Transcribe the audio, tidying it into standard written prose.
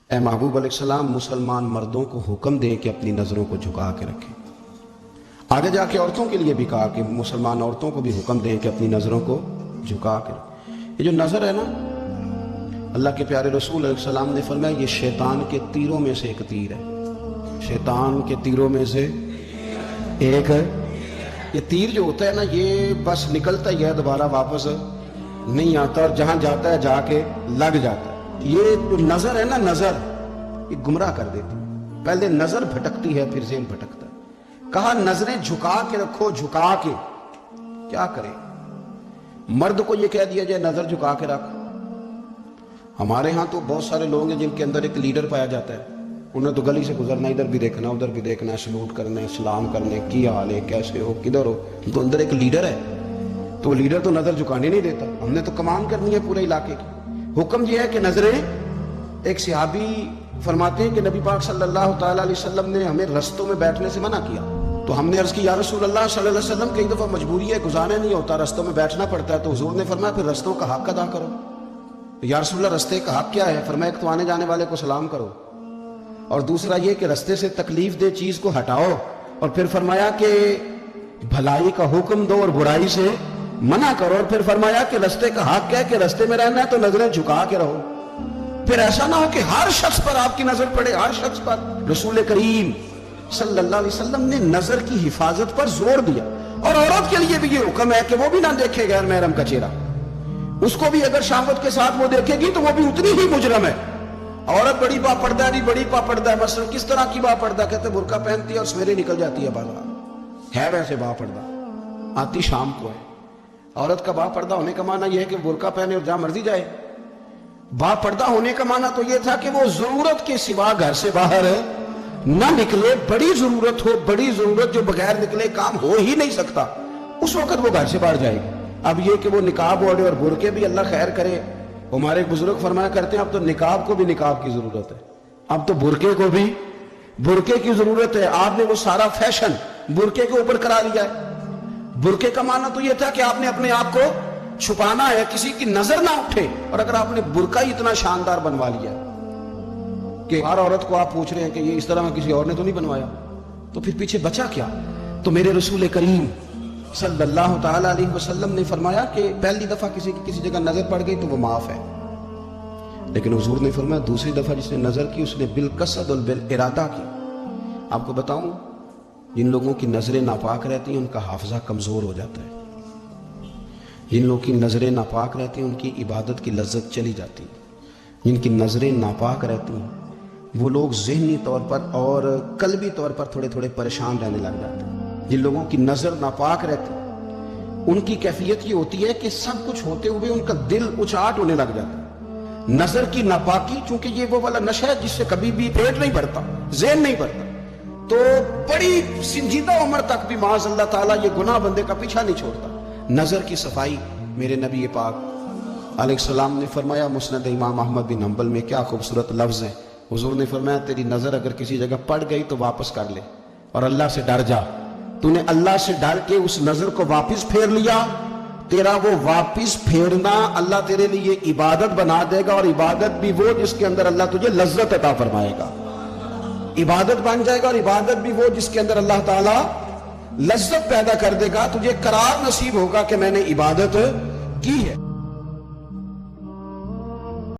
اے محبوب علیہ السلام مسلمان مردوں کو حکم دیں کہ اپنی نظروں کو جھکا کے رکھیں۔ آگے جا کے عورتوں کے لیے بھی کہا کہ مسلمان عورتوں کو بھی حکم دیں کہ اپنی نظروں کو جھکا کے رکھیں۔ یہ جو نظر ہے نا، اللہ کے پیارے رسول علیہ السلام نے فرمایا یہ شیطان کے تیروں میں سے ایک تیر ہے۔ شیطان کے تیروں میں سے ایک ہے۔ یہ تیر جو ہوتا ہے نا، یہ بس نکلتا ہی ہے، دوبارہ واپس نہیں آتا، اور جہاں جاتا ہے جا کے لگ جاتا ہے۔ یہ جو نظر ہے نا، نظر یہ گمراہ کر دیتی ہے۔ پہلے نظر بھٹکتی ہے، پھر ذہن بھٹکتا ہے۔ کہا نظریں جھکا کے رکھو، جھکا کے۔ کیا کرے؟ مرد کو یہ کہہ دیا جائے نظر جھکا کے رکھ۔ ہمارے ہاں تو بہت سارے لوگ ہیں جن کے اندر ایک لیڈر پایا جاتا ہے، انہیں تو گلی سے گزرنا، ادھر بھی دیکھنا ادھر بھی دیکھنا، سلوٹ کرنے، سلام کرنے، کی حال ہے، کیسے ہو، کدھر ہو، تو اندر ایک لیڈر ہے، تو لیڈر تو نظر جھکانے نہیں دیتا۔ ہم نے تو کمان کرنی ہے پورے علاقے کی۔ حکم یہ ہے کہ نظریں، ایک صحابی فرماتے ہیں کہ نبی پاک صلی اللہ تعالیٰ علیہ وسلم نے ہمیں رستوں میں بیٹھنے سے منع کیا، تو ہم نے عرض کی یا رسول اللہ صلی اللہ علیہ وسلم کئی دفعہ مجبوری ہے، گزارا نہیں ہوتا، رستوں میں بیٹھنا پڑتا ہے، تو حضور نے فرمایا پھر رستوں کا حق ادا کرو۔ یا رسول اللہ رستے کا حق کیا ہے؟ فرمایا ایک تو آنے جانے والے کو سلام کرو، اور دوسرا یہ کہ رستے سے تکلیف دہ چیز کو ہٹاؤ، اور پھر فرمایا کہ بھلائی کا حکم دو اور برائی سے منع کرو، اور پھر فرمایا کہ رستے کا حق ہے کہ رستے میں رہنا ہے تو نظریں جھکا کے رہو۔ پھر ایسا نہ ہو کہ ہر شخص پر آپ کی نظر پڑے، ہر شخص پر۔ رسول کریم صلی اللہ علیہ وسلم نے نظر کی حفاظت پر زور دیا، اور عورت کے لیے بھی یہ حکم ہے کہ وہ بھی نہ دیکھے غیر محرم کا چہرہ۔ اس کو بھی اگر شہوت کے ساتھ وہ دیکھے گی تو وہ بھی اتنی ہی مجرم ہے۔ عورت بڑی با پردہ ہے، بڑی با پردہ ہے، مثلا کس طرح کی با پردہ؟ کہتے برقع پہنتی ہے اور سویرے نکل جاتی ہے بازار، ہے ویسے با پردہ، آتی شام کو ہے۔ عورت کا با پردہ ہونے کا معنی یہ ہے کہ برقع پہنے اور جہاں مرضی جائے۔ با پردہ ہونے کا معنی تو یہ تھا کہ وہ ضرورت کے سوا گھر سے باہر نہ نکلے، بڑی ضرورت ہو، بڑی ضرورت جو بغیر نکلے کام ہو ہی نہیں سکتا، اس وقت وہ گھر سے باہر جائے گی۔ اب یہ کہ وہ نقاب اوڑھے اور برقعے بھی اللہ خیر کرے، ہمارے بزرگ فرمایا کرتے ہیں اب تو نقاب کو بھی نقاب کی ضرورت ہے، اب تو برقعے کو بھی برقعے کی ضرورت ہے۔ آپ نے وہ سارا فیشن برقعے کے اوپر کرا لیا ہے۔ برقعے کا معنی تو یہ تھا کہ آپ نے اپنے آپ کو چھپانا ہے، کسی کی نظر نہ اٹھے، اور اگر آپ نے برقع ہی اتنا شاندار بنوا لیا کہ ہر عورت کو آپ پوچھ رہے ہیں کہ یہ اس طرح میں کسی اور نے تو نہیں بنوایا، تو پھر پیچھے بچا کیا؟ تو میرے رسول کریم صلی اللہ تعالیٰ علیہ وسلم نے فرمایا کہ پہلی دفعہ کسی کی کسی جگہ نظر پڑ گئی تو وہ معاف ہے، لیکن حضور نے فرمایا دوسری دفعہ جس نے نظر کی اس نے بالقصد اور بالارادہ کی۔ آپ کو بتاؤں، جن لوگوں کی نظریں ناپاک رہتی ہیں ان کا حافظہ کمزور ہو جاتا ہے، جن لوگوں کی نظریں ناپاک رہتی ہیں ان کی عبادت کی لذت چلی جاتی ہے، جن کی نظریں ناپاک رہتی ہیں وہ لوگ ذہنی طور پر اور قلبی طور پر تھوڑے تھوڑے پریشان رہنے لگ جاتے ہیں۔ جن لوگوں کی نظر ناپاک رہتی ان کی کیفیت یہ ہوتی ہے کہ سب کچھ ہوتے ہوئے ان کا دل اچاٹ ہونے لگ جاتا ہے۔ نظر کی ناپاکی، چونکہ یہ وہ والا نشہ ہے جس سے کبھی بھی پیٹ نہیں بھرتا، ذہن نہیں بھرتا، تو بڑی سنجیدہ عمر تک بھی معاذ اللہ تعالیٰ یہ گناہ بندے کا پیچھا نہیں چھوڑتا۔ نظر کی صفائی، میرے نبی پاک علیہ السلام نے فرمایا، مسند امام احمد بن حنبل میں کیا خوبصورت لفظ ہے، حضور نے فرمایا تیری نظر اگر کسی جگہ پڑ گئی تو واپس کر لے اور اللہ سے ڈر جا۔ تو نے اللہ سے ڈر کے اس نظر کو واپس پھیر لیا، تیرا وہ واپس پھیرنا اللہ تیرے لیے عبادت بنا دے گا، اور عبادت بھی وہ جس کے اندر اللہ تجھے لذت عطا فرمائے گا۔ عبادت بن جائے گا، اور عبادت بھی وہ جس کے اندر اللہ تعالیٰ لذت پیدا کر دے گا، تجھے قرار نصیب ہوگا کہ میں نے عبادت کی ہے۔